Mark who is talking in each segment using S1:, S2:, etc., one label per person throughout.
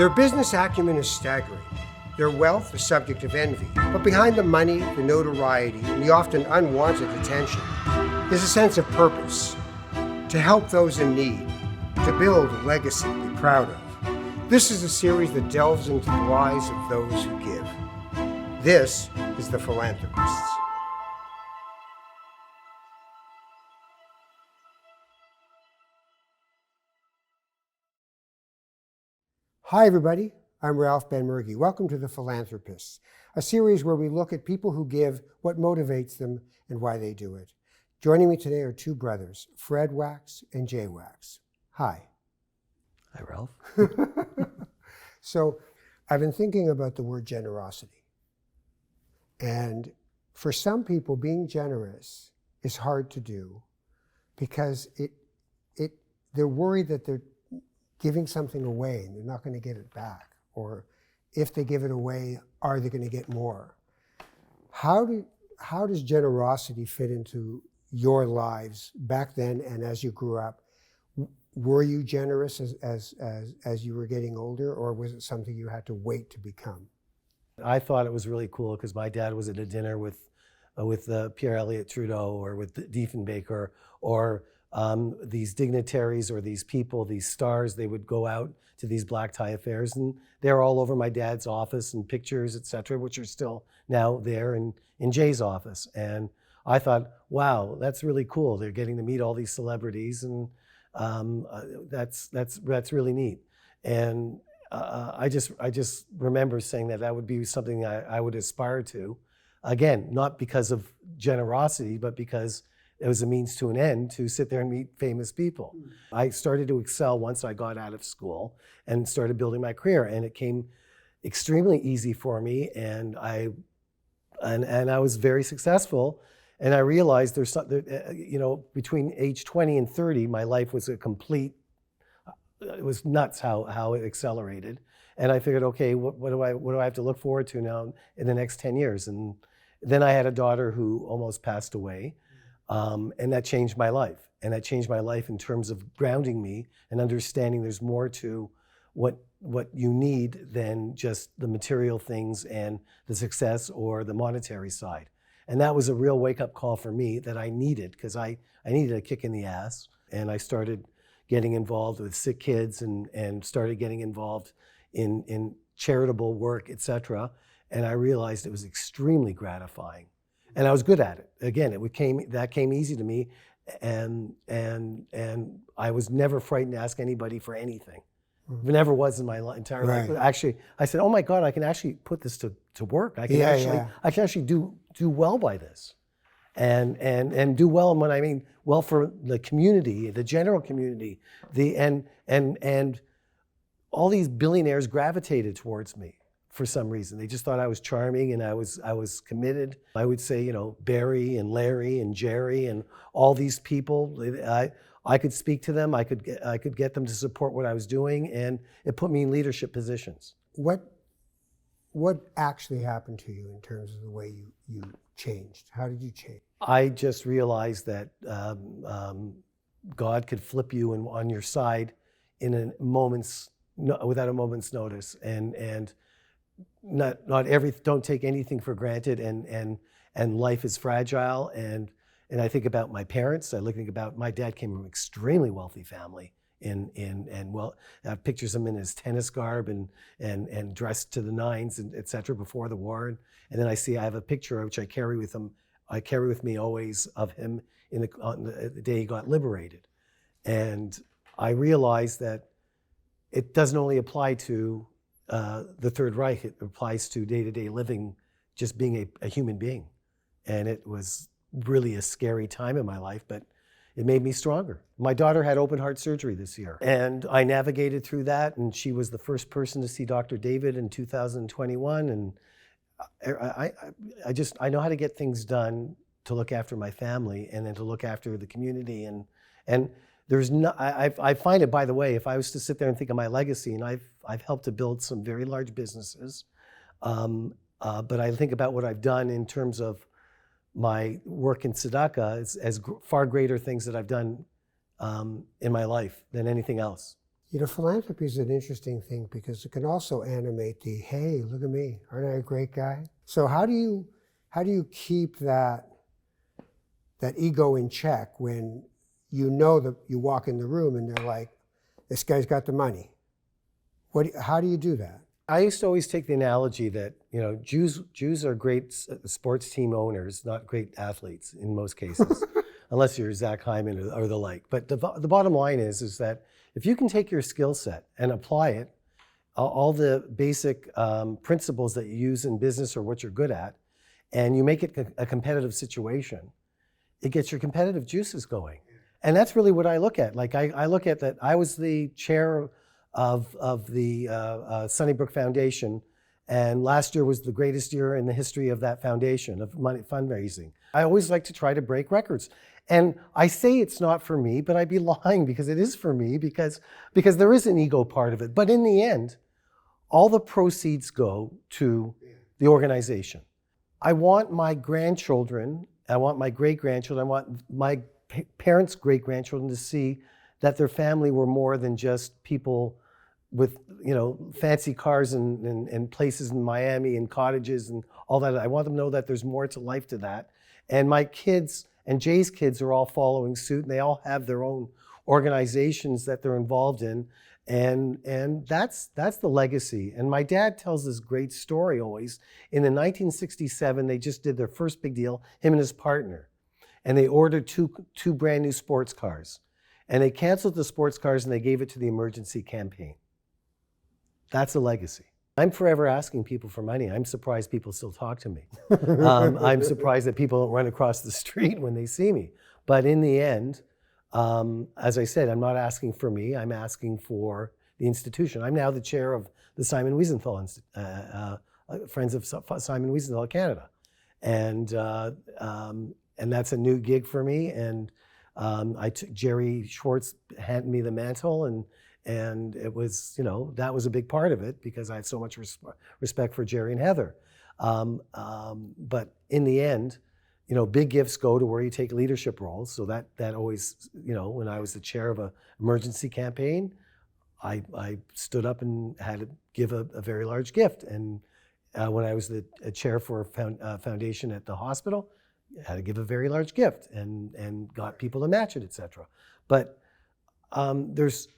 S1: Their business acumen is staggering. Their wealth is subject of envy. But behind the money, the notoriety, and the often unwanted attention is a sense of purpose, to help those in need, to build a legacy to be proud of. This is a series that delves into the lives of those who give. This is The Philanthropists. Hi, everybody. I'm Ralph Ben-Murgy. Welcome to The Philanthropists, a series where we look at people who give, what motivates them, and why they do it. Joining me today are two brothers, Fred Wax and Jay Wax. Hi.
S2: Hi, Ralph.
S1: So I've been thinking about the word generosity. And for some people, being generous is hard to do because they're worried that they're giving something away and they're not going to get it back. Or if they give it away, are they going to get more? How does generosity fit into your lives back then and as you grew up? Were you generous as you were getting older, or was it something you had to wait to become?
S2: I thought it was really cool because my dad was at a dinner with Pierre Elliott Trudeau or with Diefenbaker or these dignitaries or these people, these stars. They would go out to these black tie affairs, and they're all over my dad's office and pictures, et cetera, which are still now there in Jay's office. And I thought, wow, that's really cool. They're getting to meet all these celebrities, and that's really neat. And I just remember saying that would be something I would aspire to. Again, not because of generosity, but because it was a means to an end to sit there and meet famous people. I started to excel once I got out of school and started building my career, and it came extremely easy for me, and I was very successful. And I realized there's something, between age 20 and 30, my life was it was nuts how it accelerated. And I figured, okay, what do I have to look forward to now in the next 10 years? And then I had a daughter who almost passed away. And that changed my life. And that changed my life in terms of grounding me and understanding there's more to what you need than just the material things and the success or the monetary side. And that was a real wake-up call for me that I needed, because I needed a kick in the ass. And I started getting involved with sick kids and started getting involved in charitable work, et cetera. And I realized it was extremely gratifying. And I was good at it. Again, that came easy to me, and I was never frightened to ask anybody for anything. It never was in my entire life. But actually, I said, "Oh my God, I can actually put this to work. I can actually do well by this, and do well." And when I mean well for the community, the general community, and all these billionaires gravitated towards me. For some reason, they just thought I was charming and I was committed. I would say, Barry and Larry and Jerry and all these people. I could speak to them. I could get them to support what I was doing, and it put me in leadership positions.
S1: What actually happened to you in terms of the way you changed? How did you change?
S2: I just realized that God could flip you on your side in without a moment's notice, and don't take anything for granted, and life is fragile, and I think about my parents. I think about my dad came from an extremely wealthy family, and I have pictures of him in his tennis garb and dressed to the nines, and et cetera, before the war, and then I have a picture which I carry with me always of him on the day he got liberated, and I realized that it doesn't only apply to the Third Reich. It applies to day-to-day living, just being a human being. And it was really a scary time in my life, but it made me stronger. My daughter had open heart surgery this year, and I navigated through that, and she was the first person to see Dr. David in 2021, and I know how to get things done to look after my family and then to look after the community, and there's no, I find it, by the way, if I was to sit there and think of my legacy, and I've helped to build some very large businesses, but I think about what I've done in terms of my work in tzedakah as far greater things that I've done in my life than anything else.
S1: Philanthropy is an interesting thing because it can also animate the, hey, look at me, aren't I a great guy? So how do you keep that ego in check when you know that you walk in the room and they're like, this guy's got the money? How do you do that?
S2: I used to always take the analogy that, Jews are great sports team owners, not great athletes in most cases, unless you're Zach Hyman or the like. But the bottom line is that if you can take your skill set and apply it, all the basic principles that you use in business or what you're good at, and you make it a competitive situation, it gets your competitive juices going. And that's really what I look at. Like I look at that. I was the chair of the Sunnybrook Foundation, and last year was the greatest year in the history of that foundation of money fundraising. I always like to try to break records, and I say it's not for me, but I'd be lying because it is for me because there is an ego part of it. But in the end, all the proceeds go to the organization. I want my grandchildren, I want my great-grandchildren, I want my parents' great-grandchildren to see that their family were more than just people with fancy cars and places in Miami and cottages and all that. I want them to know that there's more to life to that. And my kids and Jay's kids are all following suit, and they all have their own organizations that they're involved in. And that's the legacy. And my dad tells this great story always. In 1967, they just did their first big deal, him and his partner. And they ordered two brand new sports cars. And they canceled the sports cars and they gave it to the emergency campaign. That's a legacy. I'm forever asking people for money. I'm surprised people still talk to me. I'm surprised that people don't run across the street when they see me. But in the end, as I said, I'm not asking for me. I'm asking for the institution. I'm now the chair of the Simon Wiesenthal Friends of Simon Wiesenthal Canada, and that's a new gig for me. And Jerry Schwartz handed me the mantle, and it was, that was a big part of it because I have so much respect for Jerry and Heather. But in the end, big gifts go to where you take leadership roles. So that always, when I was the chair of an emergency campaign, I stood up and had to give a very large gift. And when I was the chair for a foundation at the hospital, I had to give a very large gift and got people to match it, et cetera. But there's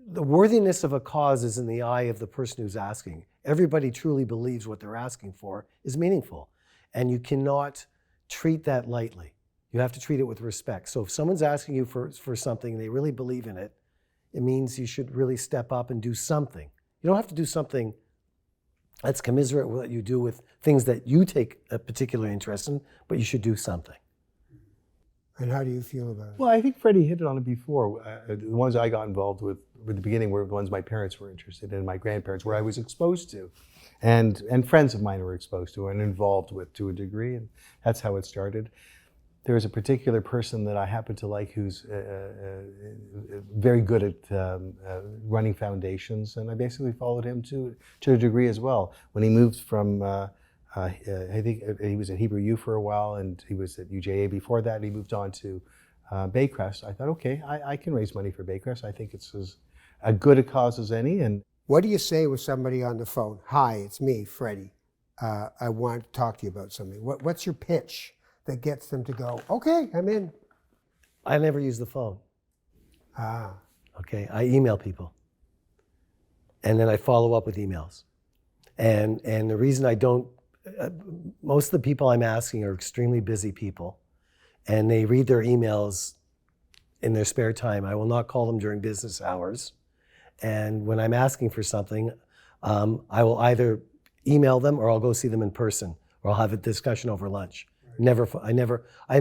S2: the worthiness of a cause is in the eye of the person who's asking. Everybody truly believes what they're asking for is meaningful. And you cannot treat that lightly. You have to treat it with respect. So if someone's asking you for something and they really believe in it, it means you should really step up and do something. You don't have to do something that's commiserate with what you do with things that you take a particular interest in, but you should do something.
S1: And how do you feel about it?
S3: Well, I think Freddie hit it on it before. The ones I got involved with at the beginning were the ones my parents were interested in, my grandparents, where I was exposed to. And friends of mine were exposed to and involved with to a degree, and that's how it started. There was a particular person that I happen to like who's very good at running foundations, and I basically followed him to a degree as well. When he moved from, I think he was at Hebrew U for a while, and he was at UJA before that, and he moved on to Baycrest. I thought, okay, I can raise money for Baycrest. I think it's as good a cause as any. And
S1: what do you say with somebody on the phone? Hi, it's me, Freddie. I want to talk to you about something. What's your pitch that gets them to go, okay, I'm in?
S2: I never use the phone.
S1: Ah.
S2: Okay, I email people. And then I follow up with emails. And the reason I don't, most of the people I'm asking are extremely busy people, and they read their emails in their spare time. I will not call them during business hours. And when I'm asking for something, I will either email them or I'll go see them in person, or I'll have a discussion over lunch. Right. I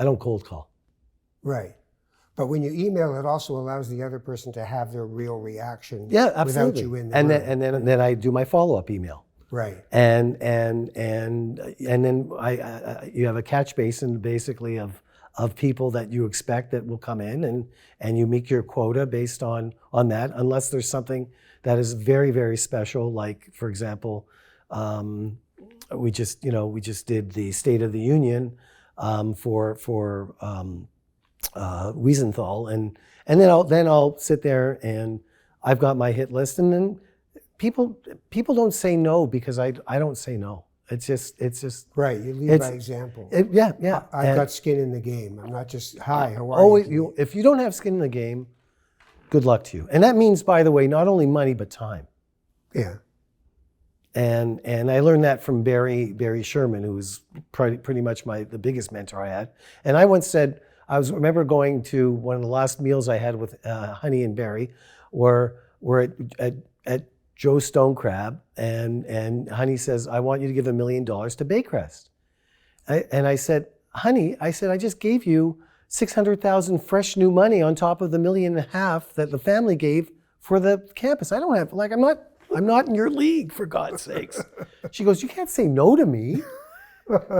S2: don't cold call.
S1: Right. But when you email, it also allows the other person to have their real reaction.
S2: Yeah, absolutely.
S1: Without you in the
S2: room.
S1: And
S2: then I do my follow-up email.
S1: Right.
S2: And then you have a catch basin basically of people that you expect that will come in, and you meet your quota based on that, unless there's something that is very, very special. Like, for example, we just did the State of the Union for Wiesenthal, and then I'll sit there and I've got my hit list, and then people don't say no because I don't say no. It's just
S1: Right, you lead
S2: it's-
S1: by example.
S2: yeah.
S1: I've
S2: And
S1: got skin in the game. I'm not just, hi, how are
S2: always,
S1: you?
S2: if you don't have skin in the game, good luck to you. And that means, by the way, not only money but time.
S1: Yeah,
S2: And I learned that from Barry Sherman, who was pretty much the biggest mentor I had. And I once said, remember going to one of the last meals I had with Honey and Barry, we're at Joe Stonecrab, and Honey says, I want you to give $1 million to Baycrest. And I said, Honey, I just gave you 600,000 fresh new money on top of the $1.5 million that the family gave for the campus. I don't have, I'm not in your league, for God's sakes. She goes, you can't say no to me.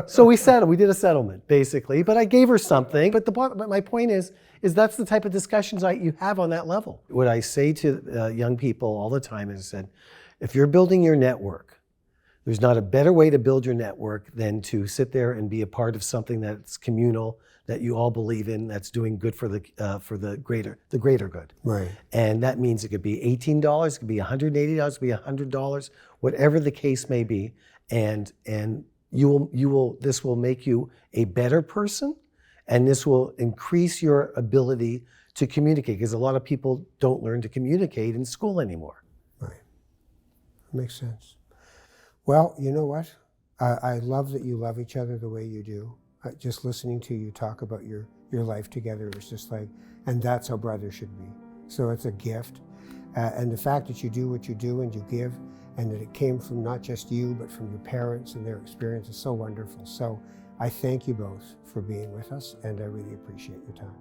S2: So we did a settlement, basically, but I gave her something. But my point is that's the type of discussions you have on that level. What I say to young people all the time is, I said, if you're building your network, there's not a better way to build your network than to sit there and be a part of something that's communal, that you all believe in, that's doing good for the greater good.
S1: right.
S2: And that means it could be $18, it could be $180, it could be $100, whatever the case may be. And this will make you a better person, and this will increase your ability to communicate, because a lot of people don't learn to communicate in school anymore.
S1: Right. Makes sense. Well, you know what? I love that you love each other the way you do. Just listening to you talk about your life together is just like, and that's how brothers should be. So it's a gift. And the fact that you do what you do and you give, and that it came from not just you, but from your parents and their experience is so wonderful. So I thank you both for being with us, and I really appreciate your time.